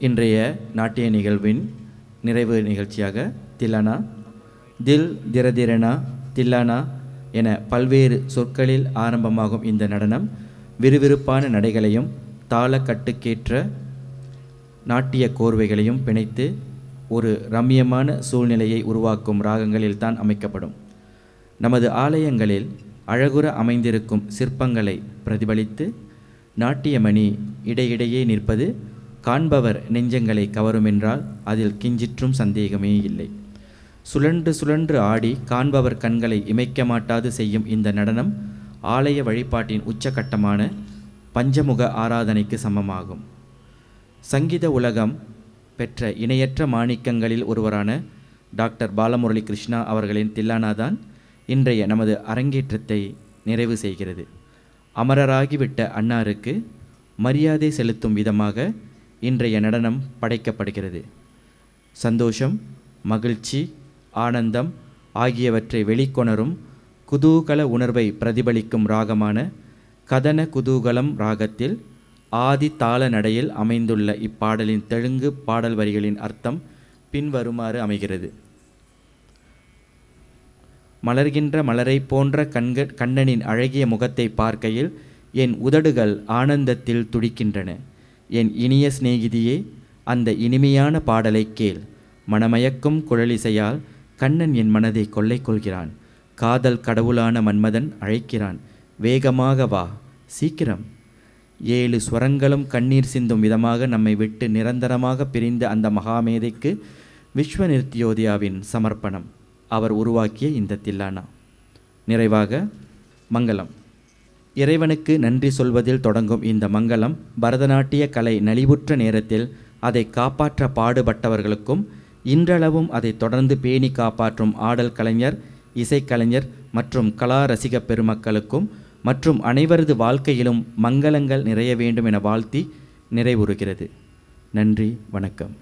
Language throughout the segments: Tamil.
இன்றைய நாட்டிய நிகழ்வின் நிறைவு நிகழ்ச்சியாக தில்லானா, தில் திரதிரனா தில்லானா என பல்வேறு சொற்களில் ஆரம்பமாகும் இந்த நடனம் விறுவிறுப்பான நடைகளையும் தாளக்கட்டுக்கேற்ற நாட்டிய கோர்வைகளையும் பிணைத்து ஒரு ரம்மியமான சூழ்நிலையை உருவாக்கும் ராகங்களில் தான் அமைக்கப்படும். நமது ஆலயங்களில் அழகுற அமைந்திருக்கும் சிற்பங்களை பிரதிபலித்து நாட்டியமணி இடையிடையே நிற்பது காண்பவர் நெஞ்சங்களை கவருமென்றால் அதில் கிஞ்சிற்றும் சந்தேகமே இல்லை. சுழன்று சுழன்று ஆடி காண்பவர் கண்களை இமைக்க மாட்டாது செய்யும் இந்த நடனம் ஆலய வழிபாட்டின் உச்சகட்டமான பஞ்சமுக ஆராதனைக்கு சமமாகும். சங்கீத உலகம் பெற்ற இணையற்ற மாணிக்கங்களில் ஒருவரான டாக்டர் பாலமுரளி கிருஷ்ணா அவர்களின் தில்லானாதான் இன்றைய நமது அரங்கேற்றத்தை நிறைவு செய்கிறது. அமரராகிவிட்ட அன்னாருக்கு மரியாதை செலுத்தும் விதமாக இன்றைய நடனம் படைக்கப்படுகிறது. சந்தோஷம், மகிழ்ச்சி, ஆனந்தம் ஆகியவற்றை வெளிக்கொணரும் குதூகல உணர்வை பிரதிபலிக்கும் ராகமான கதன குதூகலம் ராகத்தில் ஆதி தாள நடையில் அமைந்துள்ள இப்பாடலின் தெலுங்கு பாடல் வரிகளின் அர்த்தம் பின்வருமாறு அமைகிறது. மலர்கின்ற மலரை போன்ற கண்ணனின் அழகிய முகத்தை பார்க்கையில் என் உதடுகள் ஆனந்தத்தில் துடிக்கின்றன. என் இனிய சிநேகிதியே, அந்த இனிமையான பாடலை கேள். மனமயக்கும் குழலிசையால் கண்ணன் என் மனதை கொள்ளை கொள்கிறான். காதல் கடவுளான மன்மதன் அழைக்கிறான். வேகமாக வா, சீக்கிரம். 7 ஸ்வரங்களும் கண்ணீர் சிந்தும் விதமாக நம்மை விட்டு நிரந்தரமாக பிரிந்த அந்த மகாமேதைக்கு விஸ்வ நிருத்யோதயாவின் சமர்ப்பணம். அவர் உருவாக்கிய இந்த தில்லானா. நிறைவாக மங்களம். இறைவனுக்கு நன்றி சொல்வதில் தொடங்கும் இந்த மங்களம் பரதநாட்டிய கலை நலிவுற்ற நேரத்தில் அதை காப்பாற்ற பாடுபட்டவர்களுக்கும் இன்றளவும் அதை தொடர்ந்து பேணி காப்பாற்றும் ஆடல் கலைஞர், இசைக்கலைஞர் மற்றும் கலா ரசிக பெருமக்களுக்கும் மற்றும் அனைவரது வாழ்க்கையிலும் மங்களங்கள் நிறைய வேண்டும் என வாழ்த்தி நிறைவுறுகிறது. நன்றி, வணக்கம்.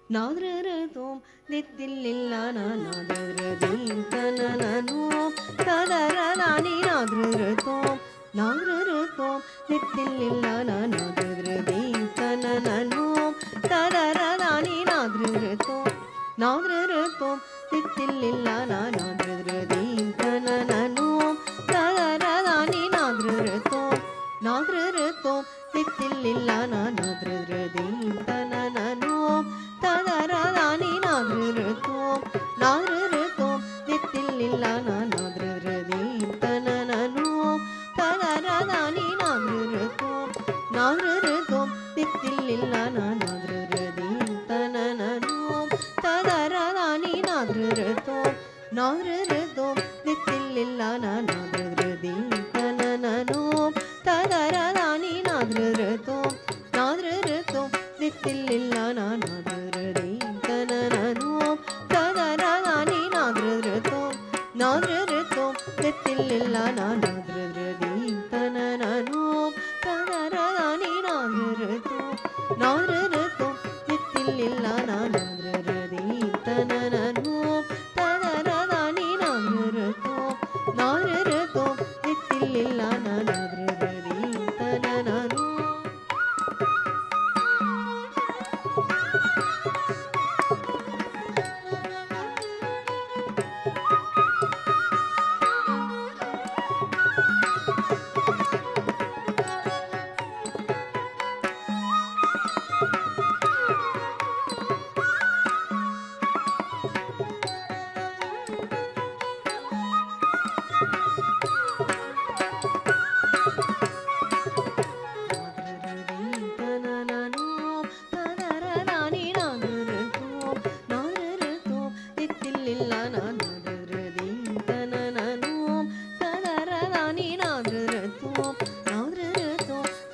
நாதிருதோம் நித்தில்லில்லானா நாதிருதீம் தனனனோம் ததரதானி நாதிருதோம் நாதிருதோம் நித்தில்லில்லானா நாதிருதீம் தனனனோம் ததரதானி நாதிருதோம் நாதிருதோம் நித்தில்லில்லானா நாதிருதீம் தனனனோம் ததரதானி நாதிருதோம் நாதிருதோம் நித்தில்லில்லானா நாதிருதீம் தனனனோம் ததரதானி நாதிருதோம் நாதிருதோம் நித்தில்லில்லானா நாதிருதீம் தனனனோம் ததரதானி நாதிருதோம் நாதிருதோம் நித்தில்லில்லானா நாதிருதீம் தனனனோம் ததரதானி நாதிருதோம் நாதிருதோம் நித்தில்லில்லானா நாதிருதீம் தனனனோம் ததரதானி நாதிருதோம் நாதிருதோம் நித்தில்லில்லானா நாதிருதீம் தனனனோம் ததரதானி நாதிருதோம் நாதிருதோம் நித்தில்லில்லானா நாதிருதீம் தனனனோம் ததரதானி நாதிருதோம் நாதிருதோம்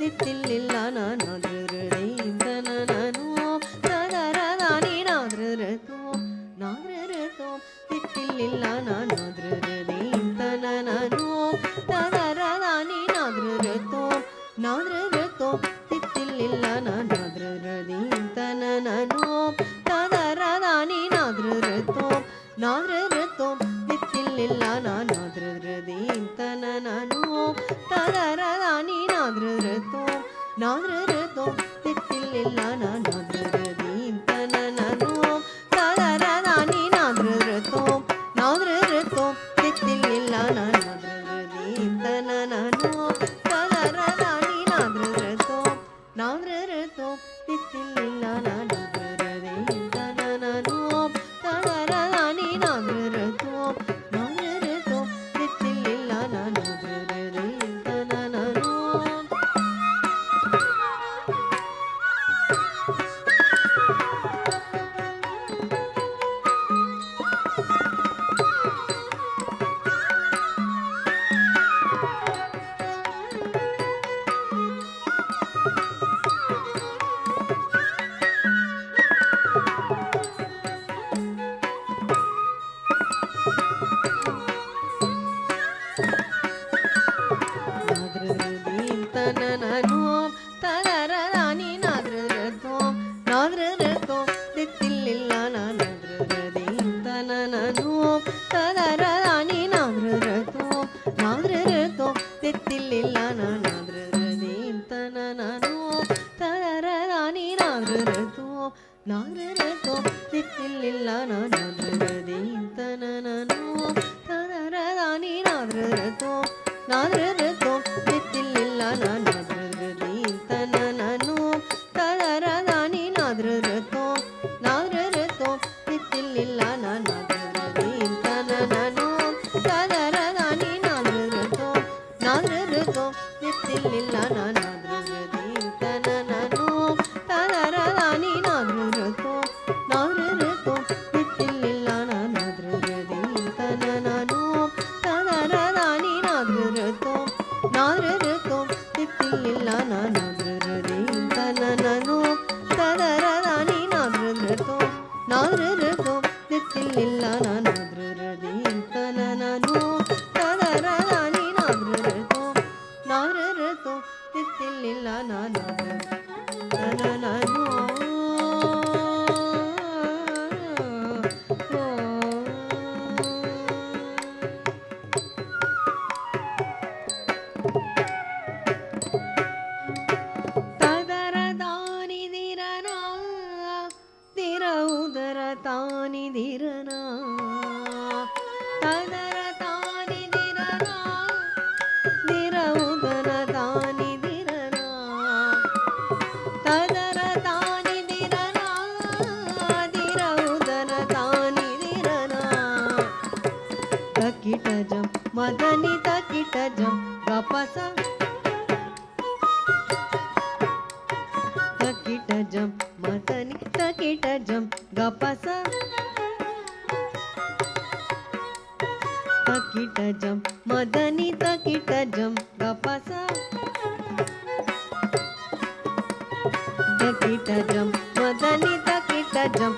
தித்தில்லில் நாதரதீம் தனனனோம் ததரதானி நாதரதோம் நாதரதோம் தித்தில்லில் நாதரதீம் தனனனோம் ததரதானி நாதரதோம் நாதரதோம் தித்தில்லில் நாதரதீம் தனனனோம் ததரதானி நாதரதோம் நாதரதோம் தித்தில்லில் நாதரதீம் தனனனோம் ததரதானி நாதரதோம் நாதரதோம் தித்தில்லில் நாதரதீம் தனனனோம் ததரதானி நாதரதோம் நாதரதோம் தித்தில்லில் நாதரதீம் தனனனோம் ததரதானி நாதரதோம் நாதரதோம் தித்தில்லில் நாதரதீம் தனனனோம் ததரதானி நாதரதோம் நாதரதோம் தித்தில்லில் நாதரதீம் தனனனோம் நாதரதீம் தனனனோம் ததரதானி நாதரதோம் நாதரதோம் தித்தில்லில் நாதரதீம் தனனனோம் ததரதானி நாதரதோம் நாதரதோம் தித்தில்லில் நாதரதீம் தனனனோம் ததரதானி நாதரதோம் நாதரதோம் தித்தில்லில் நாதரதீம் தனனனோம் ததரதானி நாதரதோம் நாதரதோம் தித்தில்லில் நாதரதீம் தனனனோம் ததரதானி நாதரதோம் நாதரதோம் தித்தில்லில் நாதரதீம் தனனனோம் ததரதானி நாதரதோம் நாதரதோம் தித்தில்லில் நாதரதீம் தனனனோம் ததரதானி நாதரதோம் நாதரதோம் தித்தில்லில் நாதரதீம் தனனனோம் ததரதானி நாதரதோம் நாதரதோம் தித்தில்லில் நாதரதீம் தனனனோம் ததரதானி நாதரதோம் நாதரதோம் தித்தில்லில் நாதரதீம் தனனனோம் ததரதானி நாதரதோம் நாதரதோம் தித்தில்லில் ததரதானி திரனா திரௌதரதானி திரனா ததரதானி திரனா திரௌதரதானி திரனா ததரதானி திரனா திரௌதரதானி திரனா தக்கிட்டஜம் மதனி தக்கிட்டஜம் கபச தக்கிட்டஜம் மதனி தக்கிட்டஜம் கபச தக்கிட்டஜம் மதனி தக்கிட்டஜம் கபச தக்கிட்டஜம் மதனி தக்கிட்டஜம்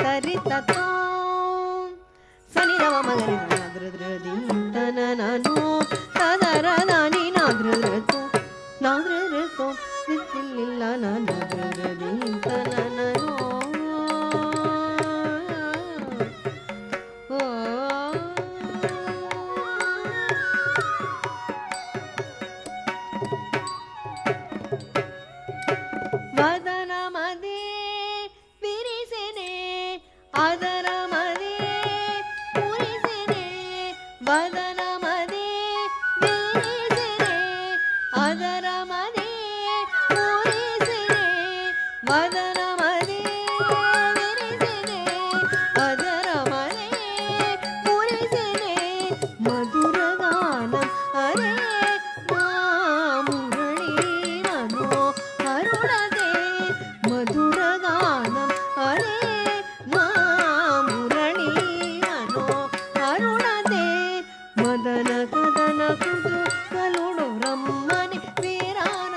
தரி தத்தோம் சனி ரவ மகரி நாதரதீம் தனனனோம் ததரதானி நாதரதோம் நாதரதோம் தித்தில்லில் நாதரதீம் தனனனோம் வதனமதே விரிசெனே அதரமதே புரிசெனே வதனமதே விரிசெனே அதரமதே புரிசெனே வதனமதே விரிசெனே அதரமதே புரிசெனே மதுரகானம் அரே மாமுரளி மனோ அருணதே மதுரகானம் அரே மாமுரளி மனோ ಅರುಣದೆ ಮದನ ಕದನ ಕುದು ಕಲುಡು ರಮ್ಮನೆ ವೀರಾನ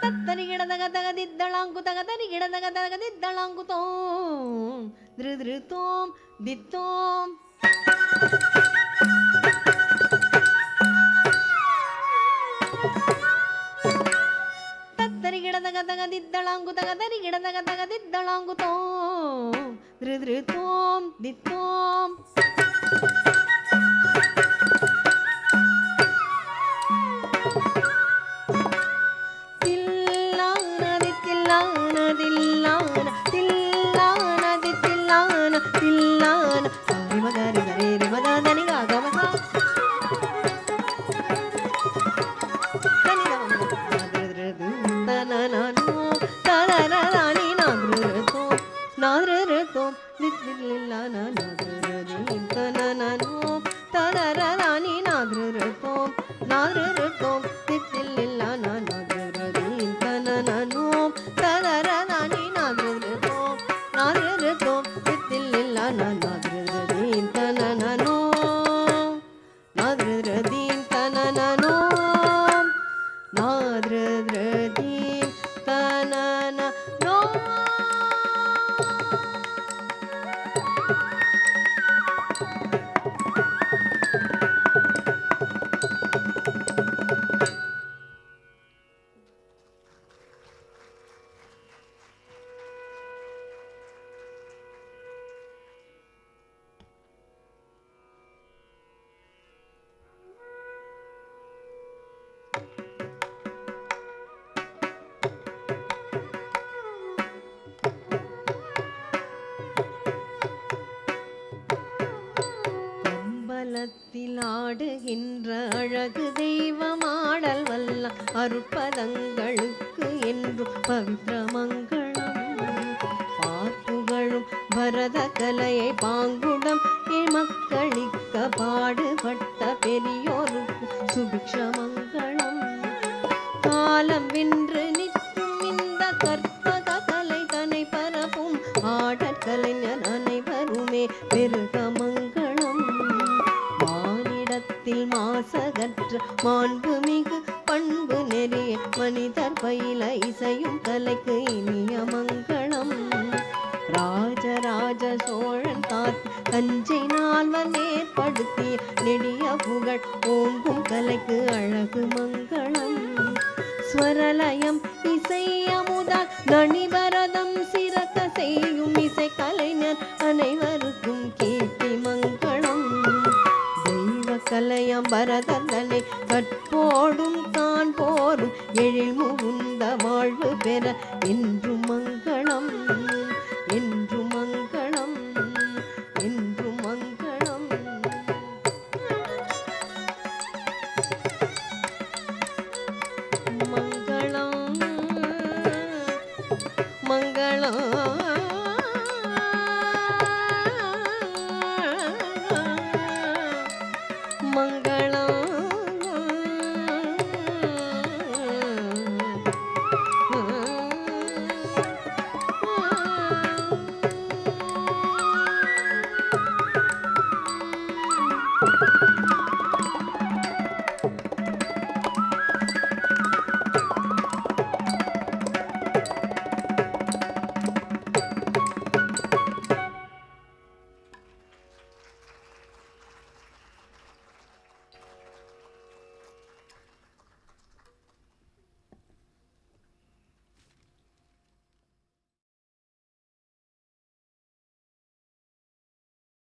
ತತ್ತರಿ ಗಿಡದಗ ತಗದಿದ್ದಳಾಂಕು ತಗದರಿ ಗಿಡದಗ ತಗದಿದ್ದಳಾಂಕು ತೋಂ ಧೃ ತೋಂ ದಿತ್ತೋಂ ತತ್ತರಿ ಗಿಡದಗ ತಗದಿದ್ದಳಾಂಕು ತಗದರಿ ಗಿಡದಗ ತಗದಿದ್ದಳಾಂಕು ತೋಂ ಧೃ ತೋಂ ದಿತ್ತೋಂ ஆடுகின்ற அழகு தெய்வமாடல் வல்ல அருட்பதங்களுக்கு என்று பவித்ர மங்களம் பார்ப்புகழும் பரத கலையை பாங்குடம் மக்களிக்க பாடுபட்ட பெரியோருக்கு சுபிக்ஷ மங்களம் காலம் வென்று நிற்கும் இந்த கற்பக கலை தனை பரப்பும் ஆடற்கலைஞர் அனைவருமே பெருக மங்களம் மானிடத்தில் மாசகற்ற மாண்புமிகு பண்பு நெறிய மனிதர் பயில இசையும் கலைக்கு இனிய மங்களம் ராஜராஜ சோழன் காத்து தஞ்சை நால்வர் ஏற்படுத்திய நெடிய புகழ் ஓங்கும் கலைக்கு அழகு மங்களம் ஸ்வரலயம் இசை அமுதால் நணிபரதம் சிறக்க செய்யும் இசை கலைஞர் அனைவருக்கும் கீர்த்தி மங்களம் தெய்வ கலையம் பரதனை கற்போடும் காண்போரும் எழில் முகுந்த வாழ்வு பெற என்று